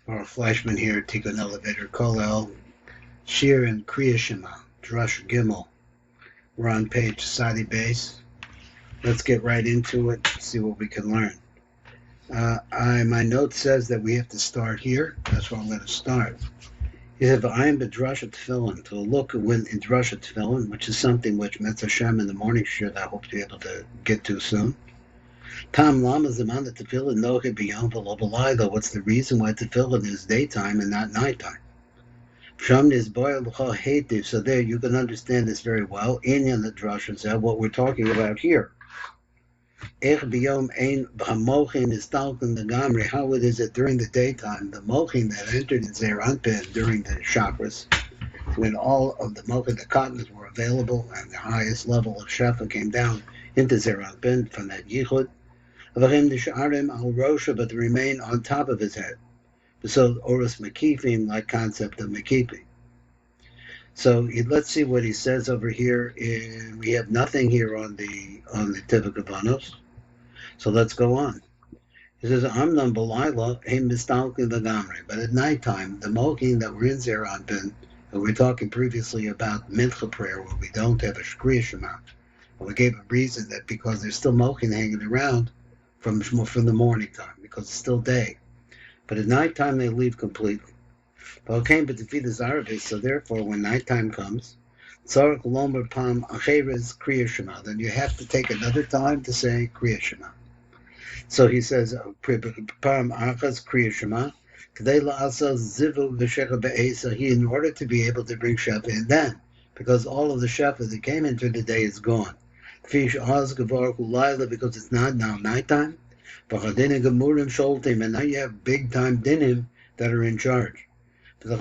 Or Flashman here, Tikkun Elevator Kolel, Shir and Kriat Shemah, Drush Gimel. We're on page Sadi Base. Let's get right into it, see what we can learn. My note says that we have to start here. That's where I'm going to start. He said, I am Bedrasha Tefillin, to look when in Drasha Tefillin, which is something which Metz Hashem in the morning shirt I hope to be able to get to soon. Tam Lama Zaman the Tefillin Noche B'Yom V'Lo B'Layla. What's the reason why Tefillin is daytime and not nighttime? Sham is Boy L'Cha Heitiv. So there you can understand this very well. Inyan the Drasha said what we're talking about here. How it is that during the daytime, the mochin that entered in Zeir Anpin during the chakras, when all of the mochin, the cottons were available, and the highest level of shefa came down into Zeir Anpin from that yichud, but they remain on top of his head. So Oris Makifim, like concept of Makifi. So let's see what he says over here. We have nothing here on the Tivuk Avanos. So let's go on. He says, Amnam B'Layla Ein Mistalkin L'Gamri. But at nighttime, the Mokin that we're in Zeir Anpin, and we're talking previously about Mincha prayer, where we don't have a Kriat Shemah. And we gave a reason that because there's still Mokin hanging around from the morning time, because it's still day. But at nighttime, they leave completely. So therefore, when nighttime comes, then you have to take another time to say Kriat Shema. So he says, in order to be able to bring Shefa in then, because all of the Shefa that came into the day is gone. Because it's not now nighttime. And now you have big time dinim that are in charge. So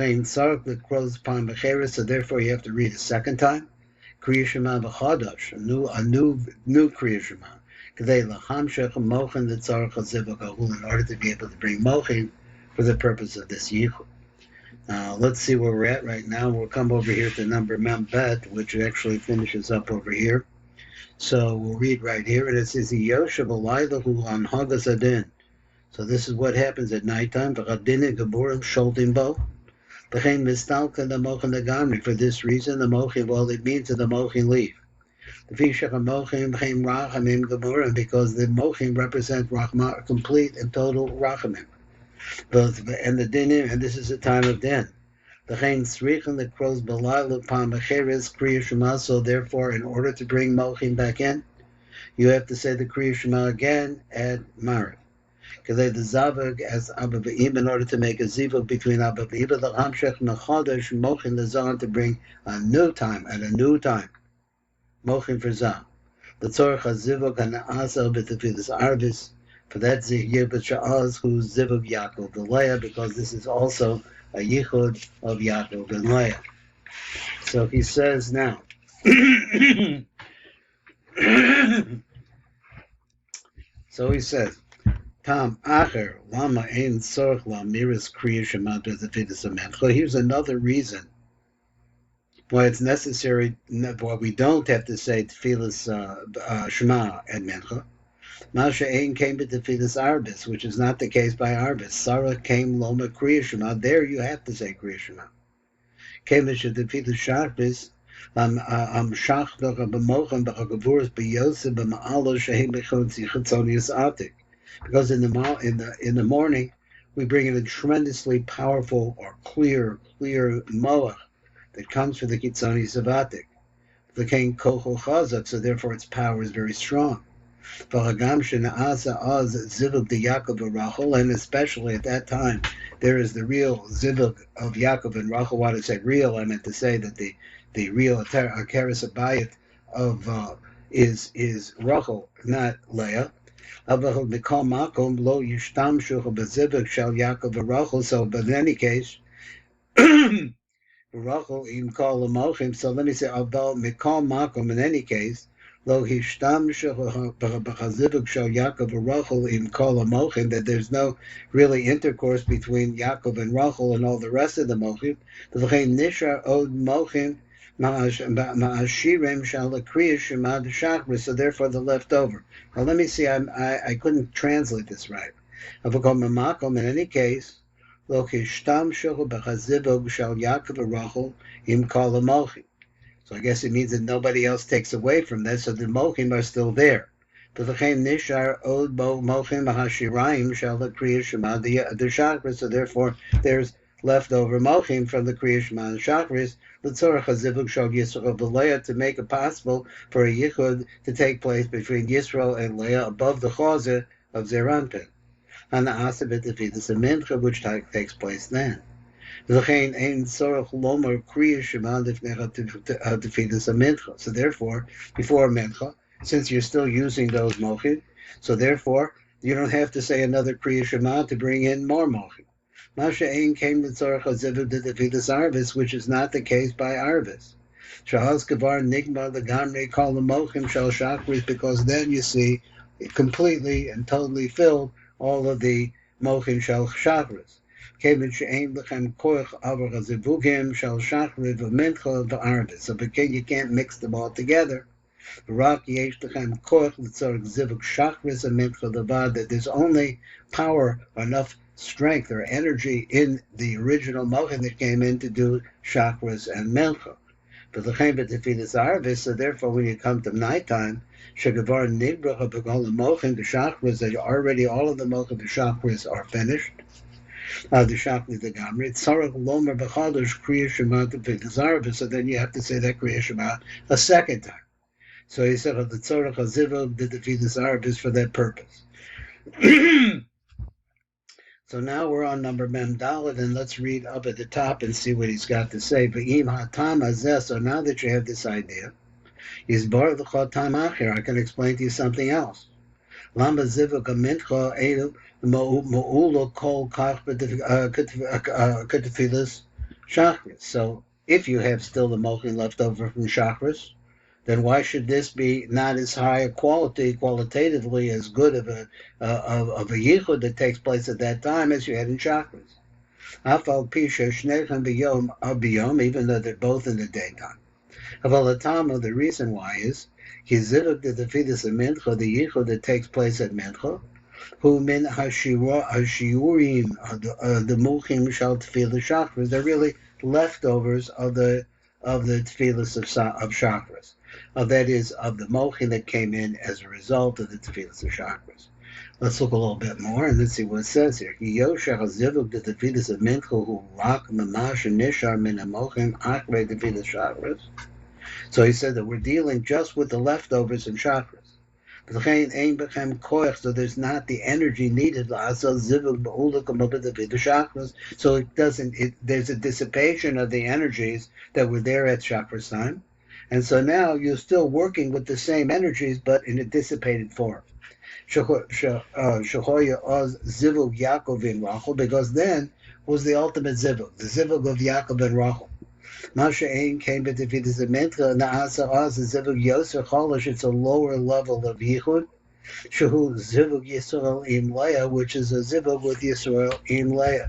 therefore you have to read a second time. Kriat Shema b'chadash, a new Kriat Shema. In order to be able to bring mochin for the purpose of this yichud. Let's see where we're at right now. We'll come over here to number Mem Bet, which actually finishes up over here. So we'll read right here, and it says, Yoshev alaylahu an hagas adin. So this is what happens at nighttime. V'chadin geburim sholtim bo. For this reason, the mochin, it means that the mochin leave. Because the mochin represent rachma, complete and total rachamim. And the dinim, and this is a time of din. So therefore, in order to bring mochin back in, you have to say the Kriat Shema again at Maariv. Because the zavag as Abba V'im, in order to make a zivug between Abba V'im, the Hamshech Mechodesh Mochin Lazan, to bring a new time, at a new time. Mochin for Zah. The Tzorach HaZivug HaNa'asa B'Tefillas Arvis, for that Zihir B'Sha'az, who's Zivug Yaakov the Leah, because this is also a yichud of Yaakov and Leah. So he says now, so he says, Tam Acher, Lama Ein Sorch Lamiris Kriat Shema B'Tefillas Amencha. Here's another reason why it's necessary, why we don't have to say Tefillas Shema at Mencha. Masha Ein came to Tefillas Arbis, which is not the case by Arbis. Sarah came Loma Kriat Shema. There you have to say Kriat Shema. Came to Tefillas Sharbis. Shach Docha B'Mochan B'Chagavuras B'Yosef B'Ma'alo Shehem B'Chotzi Chatzonius Atik. Because in the morning we bring in a tremendously powerful or clear moach that comes from the Kitzoni Savatik. The King Kocho Chazak, so therefore its power is very strong. And especially at that time, there is the real zivug of Yaakov and Rachel. What I said real, I meant to say that the real Akaris Abayit of is Rachel, not Leah. So, but in any case, Rachel even call a mochim. So let me say, although mikol makom, in any case, lo hishtam b'chazivuk shel Yaakov and Rachel even call a mochim, that there's no really intercourse between Yaakov and Rachel and all the rest of the mochim. V'chein nishar od mochim ma'ashirim shal kriat shema d'shachris. So therefore, the leftover. Now let me see. I couldn't translate this right. In any case. lo kishtamshu b'chazivug shal Yaakov Rachel im kol hamochim. So I guess it means that nobody else takes away from this, so the mochim are still there. V'lechem nishar od bo mochim hashirayim shal kriya shema the chakras. So therefore, there's leftover mochim from the kriya shema and chakras. L'tzorach hazivug shal Yisrael v'Leah, to make it possible for a yichud to take place between Yisrael and Leah above the chazah of Zeranpin, and the asabit defeatus of Mincha, which takes place then. So therefore, before Mincha, since you're still using those mochim, so therefore you don't have to say another Kriya Shema to bring in more mochim. Masha Ein came to Tzorach HaZivug to Defilus Arvis, which is not the case by Arvis. Shahaz Kavar Nigma the Gamre call the mochim shal shakris, because then you see it completely and totally filled all of the mochim shal shakris. So because you can't mix them all together. That there's only power, enough strength or energy in the original mochin that came in to do chakras and mincha. So therefore, when you come to nighttime, the chakras that already all of the mochin, the chakras are finished. The Shakli the Gamri, Tzarech Lomer B'Chadosh Kriya Shema to Pekazarva. So then you have to say that Kriya Shema a second time. So he said the Tzarech HaZivug did the Fidas Arabis for that purpose. So now we're on number Mem Dalet, and let's read up at the top and see what he's got to say. V'im Hatam Hazeh. So now that you have this idea, is Bar L'Chot Tam Acher. I can explain to you something else. Lamba Zivug Mincha Edu. So if you have still the mochin left over from chakras, then why should this be not as high a qualitatively as good of a yichud that takes place at that time as you had in chakras? Even though they're both in the daytime. The reason why is the yichud that takes place at mincha, who min hashiurim the muchim shall tefillah chakras. They're really leftovers of the tefillas of chakras. That is, of the mochin that came in as a result of the tefillas of chakras. Let's look a little bit more and let's see what it says here. Yoshach hazivuk the tefillas of mincha who rak mamash and nishar min hamochim akre tefillas chakras. So he said that we're dealing just with the leftovers in chakras. So there's not the energy needed. So it doesn't. There's a dissipation of the energies that were there at chakras time, and so now you're still working with the same energies, but in a dissipated form. Because then was the ultimate zivug, the zivug of Yaakov and Rachel. Masha Ein came to defeat the Mincha, Na'asa Az, Zivug Yoser Cholish, it's a lower level of Yichud. Shahu Zivug Yisrael Im Leah, which is a Zivug with Yisrael Im Leah.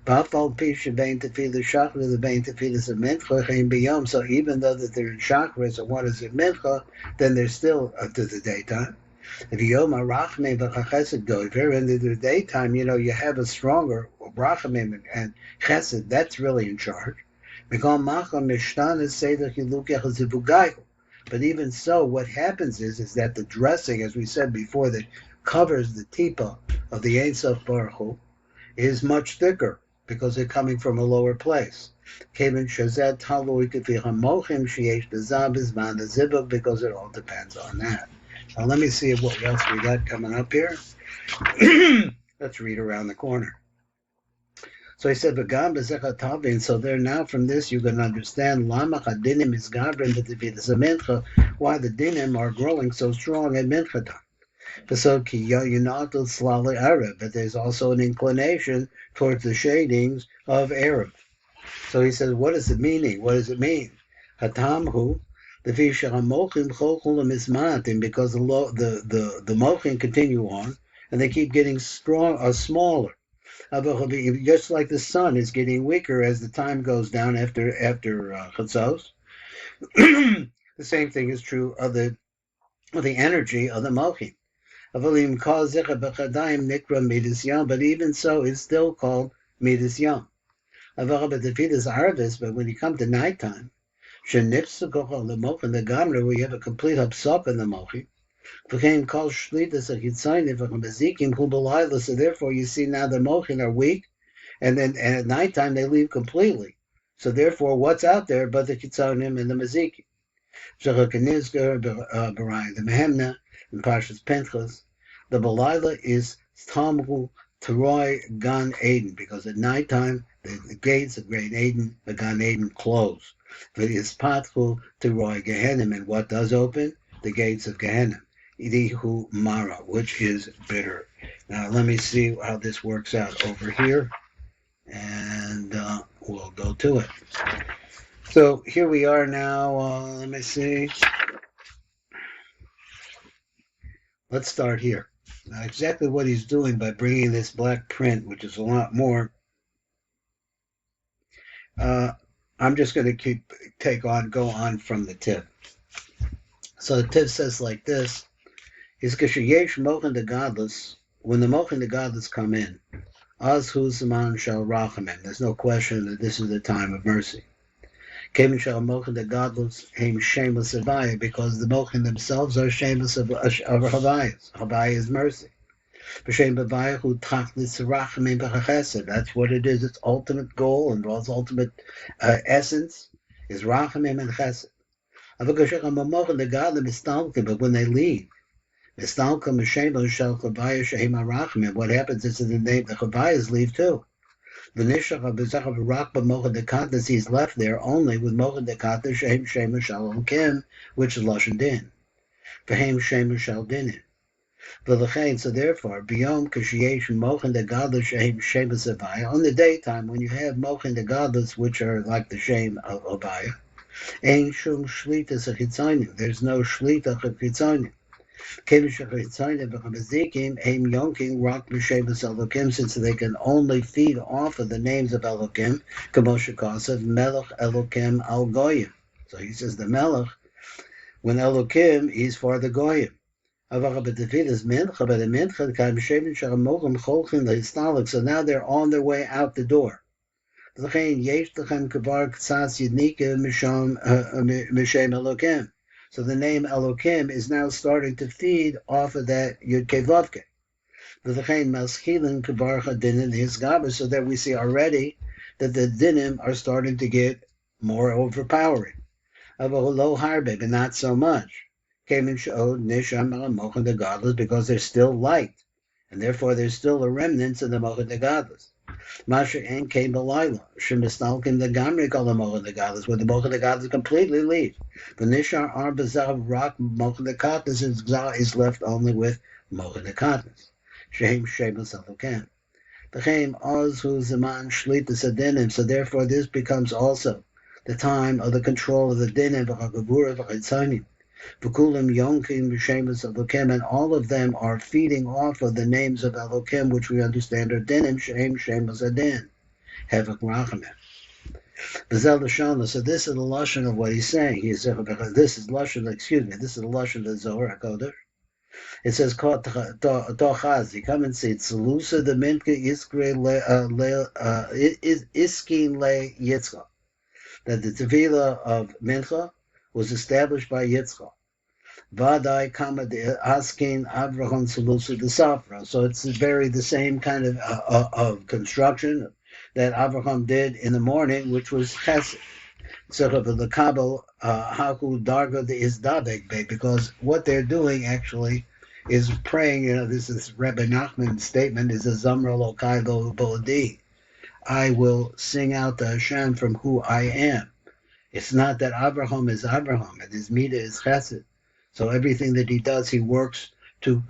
Bafal Pisha Bain Tefillah Shachra, the Bain Tefillah of Mincha, Chaim Biyom. So even though that they're in Chakras and one is in Mincha, then they're still up to the daytime. If Yom Arachme V'Chesed go, if you're in the daytime, you have a stronger Rachamim and Chesed, that's really in charge. But even so, what happens is that the dressing, as we said before, that covers the tipa of the Ein Sof Baruch Hu, is much thicker because they're coming from a lower place. Because it all depends on that. Now let me see what else we got coming up here. Let's read around the corner. So he said, so there now from this you can understand why the dinim are growing so strong at mincha time. But there's also an inclination towards the shadings of Arab. So he says, what is the meaning? What does it mean? Hatamhu, because the mochin continue on and they keep getting smaller. Just like the sun is getting weaker as the time goes down after Chatzos. The same thing is true of the energy of the Mochim. But even so, it's still called Midas Yom. But the fetus harvest, but when you come to nighttime, Shenipsukoch the Mochin the Gamra, where you have a complete upsok in the Mochin, became called Shlitas of Hitzayim from Ezekiel Hubalayla. So therefore, you see now the Mochin are weak, and then at nighttime they leave completely. So therefore, what's out there but the Kitzanim and the Maziki? Shalakanizgar, Barayan, the Mehemna, and Parshas Penchas. The Balayla is Tamhu Teroy Gan Eden, because at nighttime the gates of Great Eden, the Gan Eden, close. But it's Pathu Teroy Gehenim, and what does open? The gates of Gehenim. Idihu Mara, which is bitter. Now let me see how this works out over here, and we'll go to it. So here we are now. Let me see. Let's start here. Now, exactly what he's doing by bringing this black print, which is a lot more, I'm just going to go on from the tip. So the tip says like this: is Kishayesh Mochin the Godless, when the Mochin the Godless come in, Az Hu Zaman Shal Rachamim. There's no question that this is the time of mercy. Kemin Shal Mochin the Godless Haim Shemus Havaya, because the Mochin themselves are Shemus of Havayas. Havaya is mercy. B'Shem Havaya Hu Tachlis Rachamim B'Chesed. That's what it is. Its ultimate goal and its ultimate essence is Rachamim and Chesed. Mochin the Godless Mistalkim, but when they leave, Mistalkim B'Shem Shal Havaya Shehem Rachamim. What happens is in the name the Havayas leave too. The Nishach of Bezach of Rak B'Mochin Dekatnas, he's left there only with Mochin Dekatnas Shehem Shema Shalom Kim, which is Lashon Din. V'Hem Shema Shal Dinin. V'Lechein, so therefore, B'Yom Kashiyesh Mochin Dekatnas Shehem Shema Zavaya, on the daytime when you have Mochin Dekatnas, which are like the Shem of Obaya, Ein Shum Shlitas of Hitzayim, there's no Shlita of Hitzayim. Since they can only feed off of the names of Elokim, Melech Elokim al Goyim. So he says the Melech, when Elokim is for the Goyim. So now they're on their way out the door. So the name Elokim is now starting to feed off of that Yud Kei Vav Kei. So that we see already that the dinim are starting to get more overpowering. But not so much. Because they're still light, and therefore there's still a remnant of the Mochin the Godless. Masha and came Belayla. Shemistalkim the Gamri call the Mochin the Godless, where the Mochin the Godless completely leave. The Nishar Arbazav Rock Mochin the Katnas is left only with Mochin the Katnas. Shehem Shemus Elokim. The Chaim Oz Hu Zaman Shlitas Adinim. So therefore this becomes also the time of the control of the Dinim V'Chagavura V'Chitzayim. V'Kulim Yonkim V'Shemus Elokim, and all of them are feeding off of the names of Elokim, which we understand are Dinim Shehem Shemus Adin. Hevak Rachamim. B'Zel Lashon. So this is the lashon of what he's saying. This is lashon. This is the lashon of the Zohar HaKodesh. It says, Tochazi, come and see it. Salusa the Mincha Iskin Le Yitzchak. That the Tefillah of Mincha was established by Yitzchak. Vadai Kama de Askin Avraham Salusa de Safra. So it's very the same kind of construction that Avraham did in the morning, which was Chesed. So the Kabul Haku Darga de Isdabek, because what they're doing actually is praying. This is Rebbe Nachman's statement: is a Zamra Lokai Lo Bodi. I will sing out to Hashem from who I am. It's not that Abraham is Abraham, and his Midah is Chesed. So everything that he does, he works to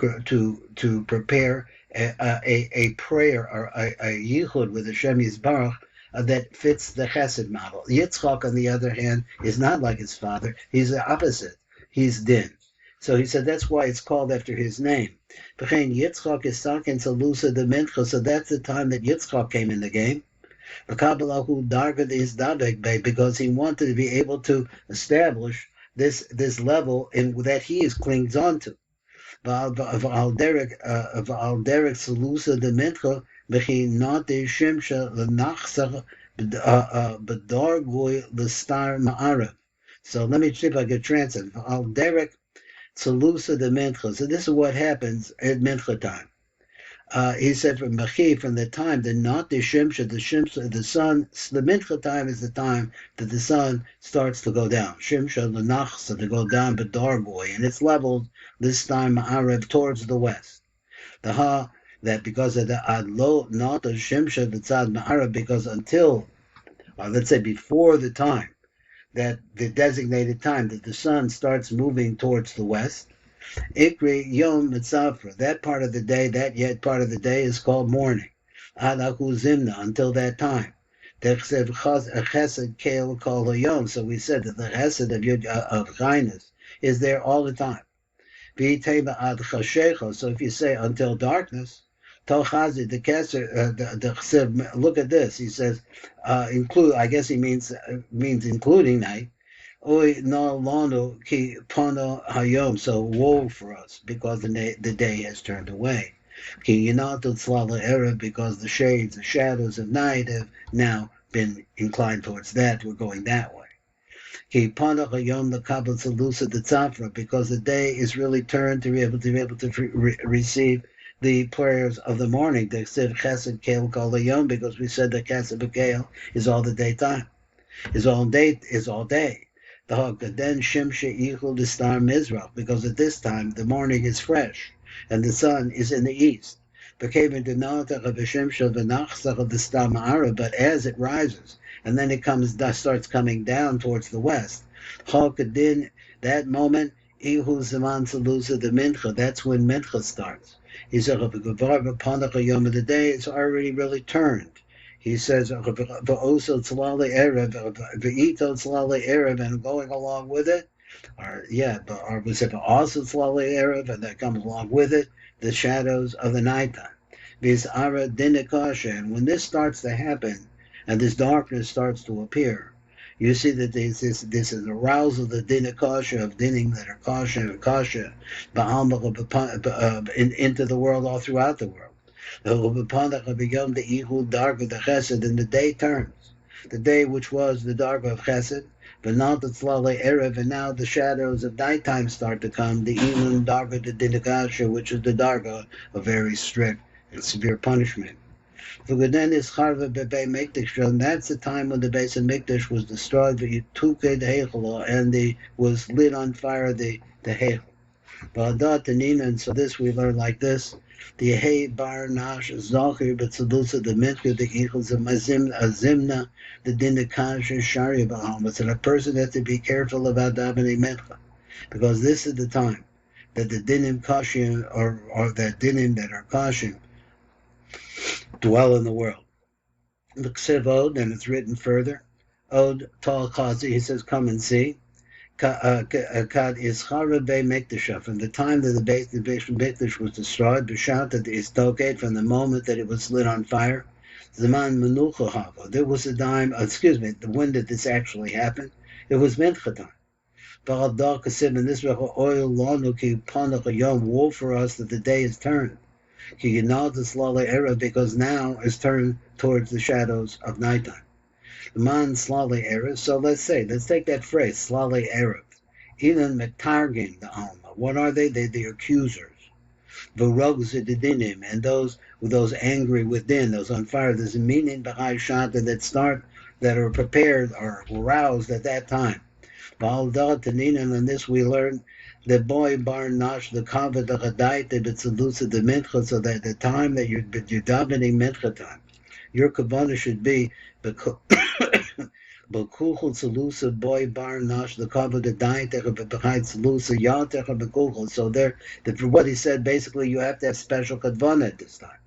prepare a prayer or a yichud with Hashem Yisbarach that fits the Chesed model. Yitzchak, on the other hand, is not like his father. He's the opposite. He's Din. So he said that's why it's called after his name. Yitzchak is Sakin Salusa de Mincha, so that's the time that Yitzchak came in the game. Because he wanted to be able to establish this level that he clings on to. Salusa de Mincha Bechinati Shimsha L'Nachsach B'Dargui L'Star Ma'arav. So let me see if I can translate. Al Derek Tzalusa de Mincha. So this is what happens at Mincha time. He said from Machi, from the time that not the Shimsha, the sun, the Mincha time is the time that the sun starts to go down. Shimsha L'Nachsa, to go down B'Dargui, and it's leveled this time Ma'arav towards the west. The Ha, that because of the Adlo, not the Shimsha, the Tzad Ma'arav, because until, let's say before the time, that the designated time that the sun starts moving towards the west, Ikri Yom Mitzafra, that part of the day, that yet part of the day is called morning. Adaku Zimna, until that time. Chesed Keil Kol Yom. So we said that the chesed of kindness is there all the time. So if you say until darkness, Tochazi, the Keser, look at this. He says, include, I guess he means including night. Oy no lono ki pono hayom. So woe for us because the day has turned away. Ki yinato tzlala erev, because the shades, the shadows of night have now been inclined towards that. We're going that way. Ki pono hayom the kabel tzalusa the tzafra, because the day is really turned to be able to receive the prayers of the morning. They said chesed keil kol hayom, because we said that chesed b'keil is all the daytime, is all day. The Haka then Shimsha Ichul the star Mizrach, because at this time the morning is fresh and the sun is in the east. Became into Notach of Shimsha the Nachsach of the star Ma'ara, but as it rises and then it starts coming down towards the west. Haka then that moment Ichul Zaman Salusa the Mincha, that's when Mincha starts. He said of the Yom of the day, it's already really turned. He says, and going along with it, or we said also Erev, and that comes along with it, the shadows of the nighttime. And when this starts to happen, and this darkness starts to appear, you see that this is arousal of the dinakasha, of dinning that are kasha and kasha, into the world, all throughout the world. And the day turns. The day which was the dark of Chesed, but not the Tzlale Erev, and now the shadows of nighttime start to come, the Elul Darga the Dinakasha, which is the Darga of very strict and severe punishment. And that's the time when the base of Mikdash was destroyed, and was lit on fire the Heichel. And so this we learn like this. The Hey Bar Nash Zachir Betzalusa, the Mitka, the Eagles of Azimna, the Dinakash Sharia Bahamas. And a person has to be careful about davening Mincha, because this is the time that the Dinim Kashim, or that Dinim that are Kashim, dwell in the world. The Ksiv Od, and it's written further. Od Tal Chazi, he says, come and see. Kad Ischara Be Mikdash, from the time that the base of Mikdash was destroyed, B'shat is Toked, from the moment that it was lit on fire. Zaman Menucha Hava. There was a time, when did this actually happen? It was Mincha time. Ba'al Kasim, and this oil Lanu Ki Panach Yom, woe for us that the day is turned. Ki Yinal Tzlale Erev, because now is turned towards the shadows of nighttime. Man Slale Erev. So let's take that phrase, Slale Erev. Ilan Metargin the Alma. What are they? They're the accusers. Varogs Dinim, and those angry within, those on fire. There's a meaning behind Shanta that are prepared or aroused at that time. Ba'al Taninan, and this we learn the boy bar nash the kavod the chadaita b'tzalusa the mincha, so that the time that you're davening mincha time, your kavanah should be b'kuchul tzalusa boy bar nash the kavod the daita b'chai tzalusa yatecha b'kuchul. So there, for what he said, basically you have to have special kavanah at this time.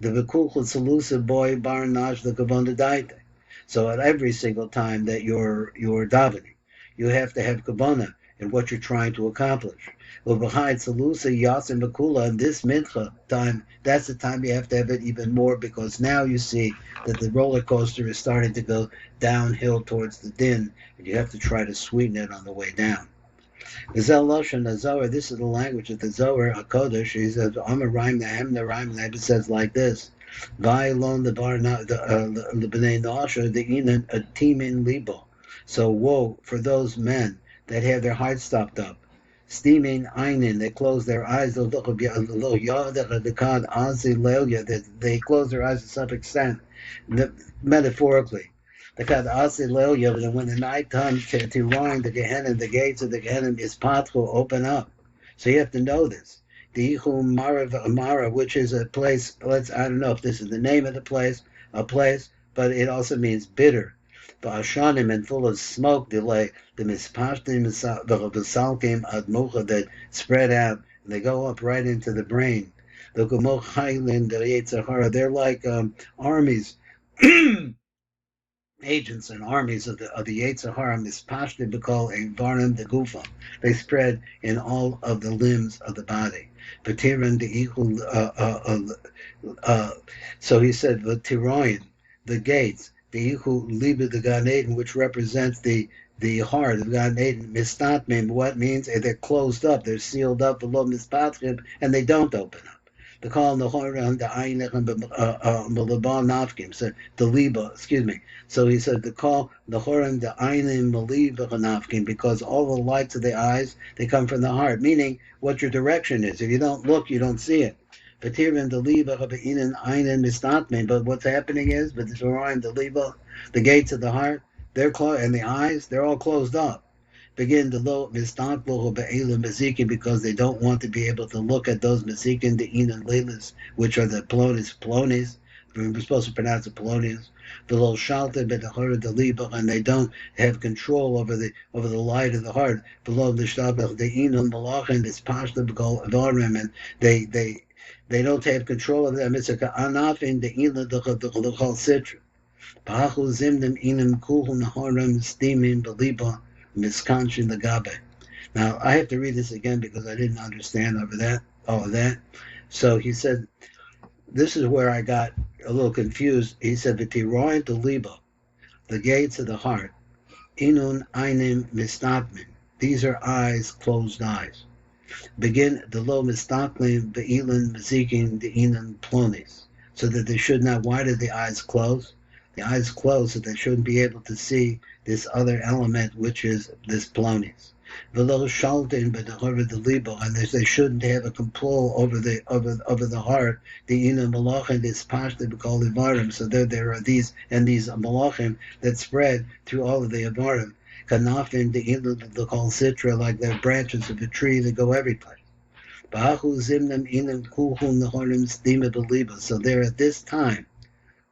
The b'kuchul tzalusa boy bar nash the kavanah daita. So at every single time that you're davening, you have to have kavanah in what you're trying to accomplish. Well, behind Salusa, Yasim, Makula, and this mincha time, that's the time you have to have it even more, because now you see that the roller coaster is starting to go downhill towards the din, and you have to try to sweeten it on the way down. This is the language of the Zohar HaKodesh. He says, I'm a rhyme, the Hemna rhyme, and it says like this. Va'ilon the b'nei nosha the inan a timin libo. So woe for those men that have their hearts stopped up. Steaming einin, they close their eyes. That they close their eyes to some extent, metaphorically. When the night comes to rhyme the Gehenna, the gates of the Gehenna is patro, open up. So you have to know this. The Mincha Maariv, which is a place. I don't know if this is the name of the place, but it also means bitter. Ba'ashanim and full of smoke delay, the mispashtim the v'salkim admucha that spread out, and they go up right into the brain. The Gumochailin, the Yetzirah, they're like armies, agents and armies of the Yetzirah, mispashtim b'kol evarim the gufa. They spread in all of the limbs of the body. B'tiran the ichul, so he said the tiroin, the gates. The Ihu Liba the Gan Eden, which represents the heart of Gan Eden, Mistatmim, what means they're closed up, they're sealed up below Mispatrim, and they don't open up. The call the Horan, the Einach, and Malaban Nafkim, so the Liba, excuse me. So he said the call the Horan, the Einim, Maliba Nafkim, because all the lights of the eyes, they come from the heart, meaning what your direction is. If you don't look, you don't see it. But here in the Liba, but what's happening is, but the Torah the Liba, the gates of the heart, they're closed, and the eyes, they're all closed up. Begin to low Mazikin because they don't want to be able to look at those Mazikin, the Inan Lelas, which are the Polonis. We're supposed to pronounce it Polonius. The little Shalta, but the Liba, and they don't have control over the light of the heart. Below the Shtabach, the Inan Malachin, this Pashta, and they don't have control of them. It's a anafin the ila the citra. Pachu zimdim inim kuhun haram steaming beliba miskanchin the gabe. Now I have to read this again because I didn't understand all of that. So he said, this is where I got a little confused. He said, "V'tiroin the liba, the gates of the heart, inun einim mistatmin. These are eyes, closed eyes. Begin the low mistaklim, the elan mazikin, the enan plonis, so that they should not. Why did the eyes close? The eyes close so they shouldn't be able to see this other element, which is this plonis. The low shaltin, but the libo, and they shouldn't have a control over the heart. The enan malachim, this pashta b'kol ivarim. So there are these malachim that spread through all of the ivarim. Kanafin, the call citra, like the branches of a tree that go every place. So there at this time,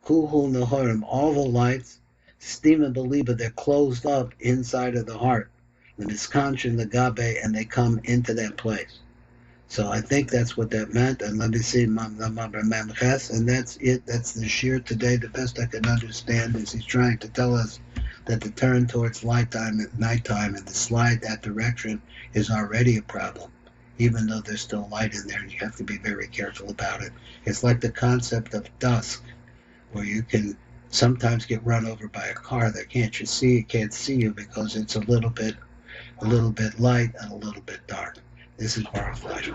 kuhul nahorim, all the lights, stima beliba, they're closed up inside of the heart, the miskanchin, the gabe, and they come into that place. So I think that's what that meant. And let me see, and that's it. That's the shir today. The best I can understand is he's trying to tell us that the turn towards nighttime and the slide that direction is already a problem, even though there's still light in there, and you have to be very careful about it. It's like the concept of dusk, where you can sometimes get run over by a car that can't see you because it's a little bit light and a little bit dark. This is horrifying.